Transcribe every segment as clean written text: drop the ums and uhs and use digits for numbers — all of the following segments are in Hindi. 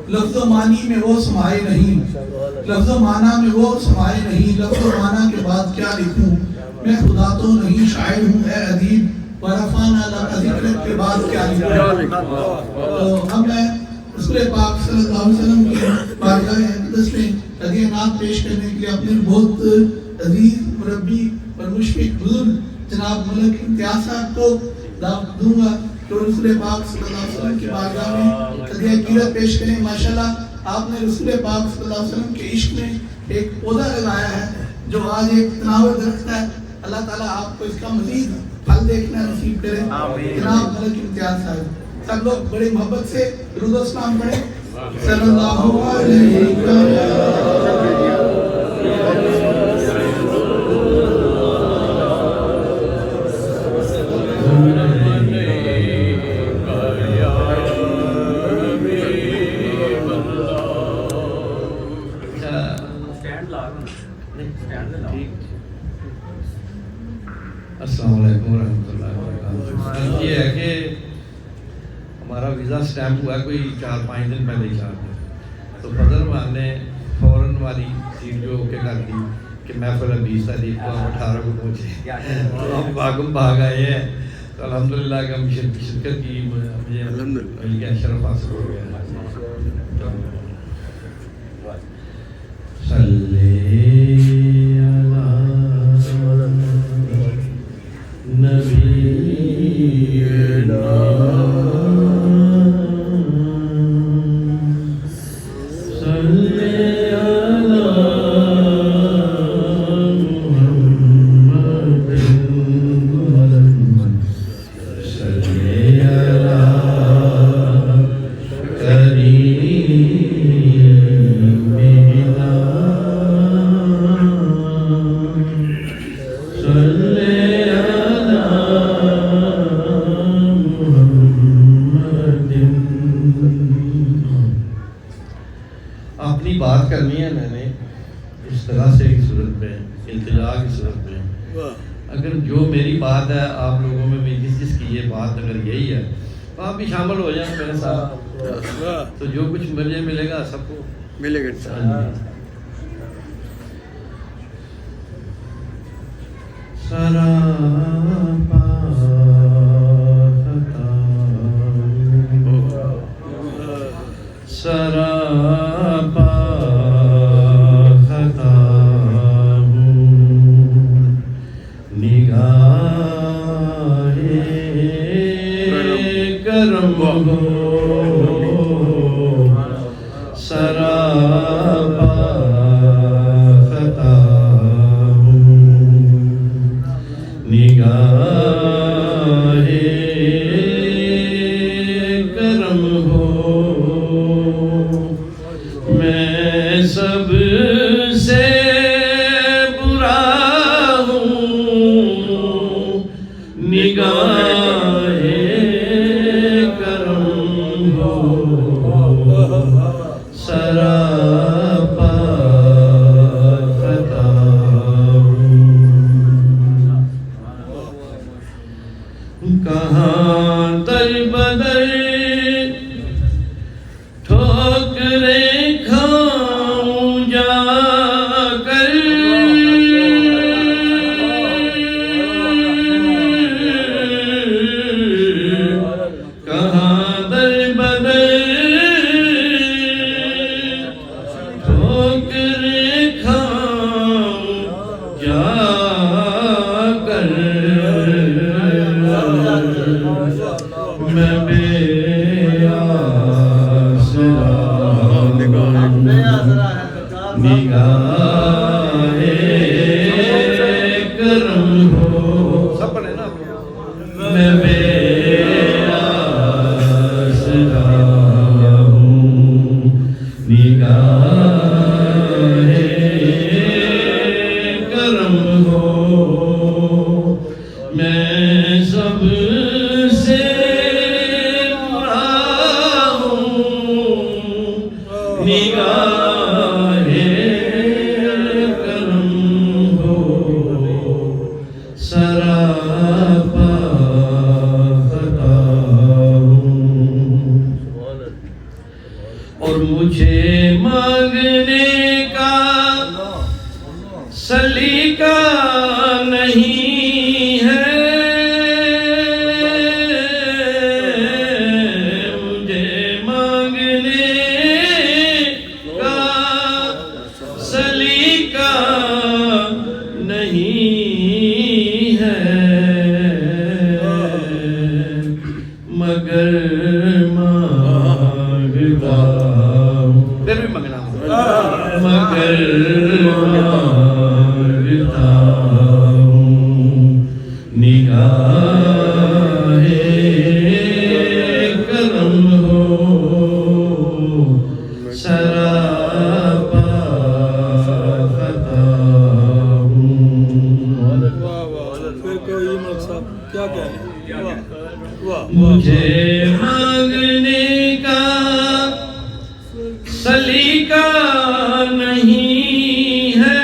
लफ्ज़ो मानी में वो समाए नहीं, लफ्ज़ो माना में वो समाए नहीं, लफ्ज़ो माना के बाद क्या लिखूं, मैं खुदा तो नहीं शायर हूँ ए अदीब, वरफ़ाना लका ज़िक्रक के बाद क्या लिखूं। तो अब मैं रसूल पाक सल्लल्लाहु अलैहि वसल्लम की बारगाह अक़दस में हदीया नात पेश करने के लिए अपने बहुत अजीज मुरब्बी और मुशफ़िक़ बुज़ुर्ग जनाब मलिक इम्तियाज़ साहब को दावत दूंगा तो रसूल पाक सल्लल्लाहु अलैहि वसल्लम की बारगाह में हदीया क़ीरत पेश करें। माशाअल्लाह आपने रसूल पाक सल्लल्लाहु अलैहि वसल्लम के इश्क में एक पौधा लगाया है जो आज एक तनावर दरख्त है। अल्लाह ताला आपको इसका मज़ीद फल देखना नसीब करे। जनाब मलिक इम्तियाज़ साहब सब लोग बड़ी मोहब्बत से दुरूद और सलाम पढ़ें। सल्लल्लाहु अलैहि अस्सलाम वालेकुम रहमतुल्लाहि व बरकातहू। ये है कि हमारा वीज़ा स्टैम्प हुआ कोई 4-5 दिन पहले ही साहब, तो फजल मान ने फ़ौरन वाली सीट जो ओके कर दी कि महफिल 20 तारीख को हम 18 को पहुँचे। तो हम भाग आए हैं। तो अल्हम्दुलिल्लाह का मिशन की शिरकत की, मुझे मिल गया, शरफ हासिल हो गया। अपनी बात करनी है मैंने इस तरह से की सूरत में, इल्तिजा की सूरत में, अगर जो मेरी बात है आप लोगों में भी जिसकी ये बात अगर यही है तो आप भी शामिल हो जाए मेरे साथ, तो जो कुछ मुझे मिलेगा सबको मिलेगा। सरापा खता निगाहे करम हो, सरापा खता निगाहे करम हो, मैं सबसे बुरा हूँ निगाहे करम हो, सरापा खता हूँ। कहाँ दर बदर ठोकरें खाऊं जाकर, कहाँ दर बदर ठोकरें खाऊं जाकर, मैं निगाहे करम हो, सब पढ़े ना, मैं बेआसरा हूँ निगाहे करम हो, मैं सबसे बुरा हूँ निगाहे करम हो, सरापा खता हूँ। और मुझे मांगने का सलीका नहीं है, मुझे मांगने का सलीका नहीं है, मगर मांगता हूँ, फिर भी मंगना मगर मांगता हूँ निगाहे करम हो सरापा खता हूँ। फिर कोई मकसद क्या कहने मुझे मांगने का सलीका नहीं है,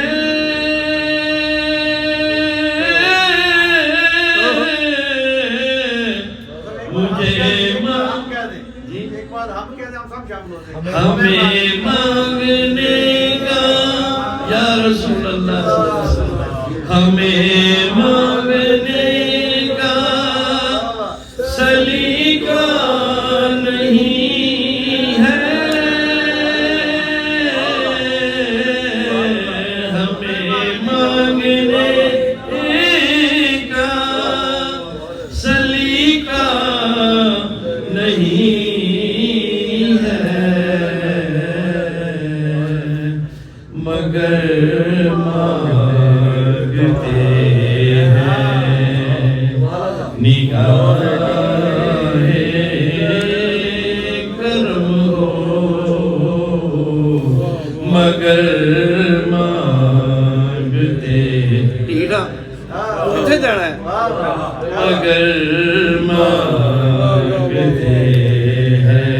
मुझे हमें मांगने का या रसूल अल्लाह हमें मांगने का सलीका नहीं है, हमें मांगने का सलीका नहीं है, मगर मांगते हैं निगाहे करम हो, मगर मांगते हीरा किथे जाना है, मगर मांगते हैं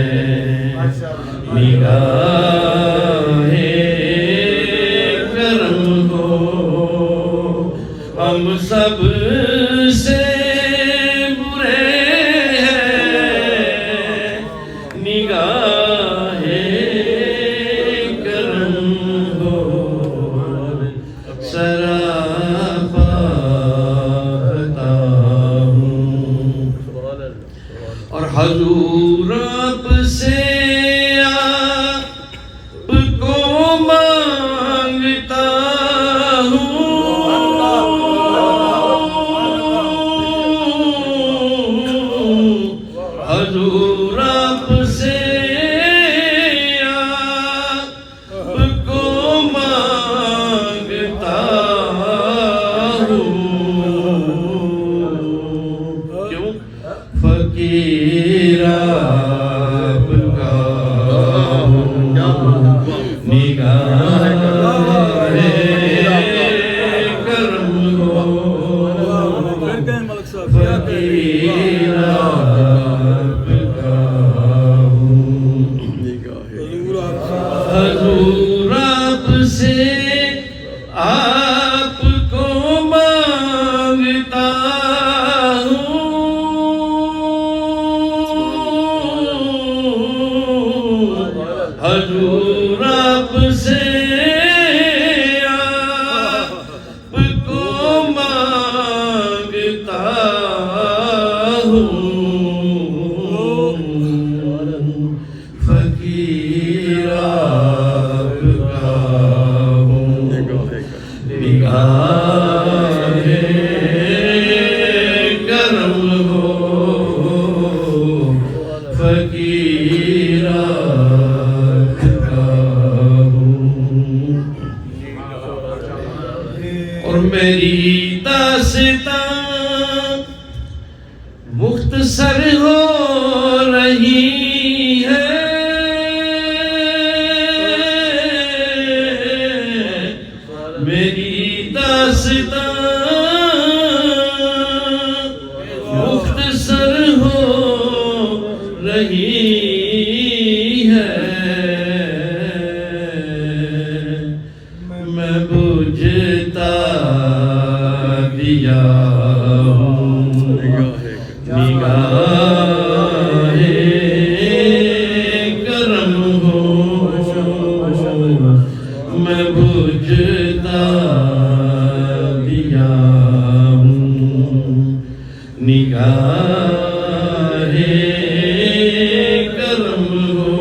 निगाहे करम हो, हम सब से बुरे हैं निगाहे करम हो सरापा खता हूँ। और हजूर आपसे आपको मांगता हूँ, हजूर आपसे आपको मांगता हूँ, क्यों फकीर आपका हूँ निगाहे करम हो, फिर कहें मलक साहब क्या फकीर आपका हूँ हजूर आपसे आपको मांगता हूँ, हजूर आपसे आपको मांगता हूँ, फकीर आपका हूँ निगाहे करम हो, फकीर आपका हूँ। और मेरी दास्तां मुख्तसर हो रही है, मेरी दास्तां मुख्तसर हो रही है, मैं बुझता दिया हूँ निगाहे करम हो, निगाहे करम हो,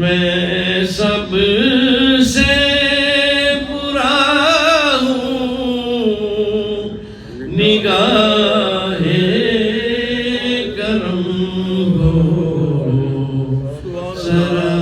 मैं सबसे बुरा हूँ, निगाहे करम हो, सरा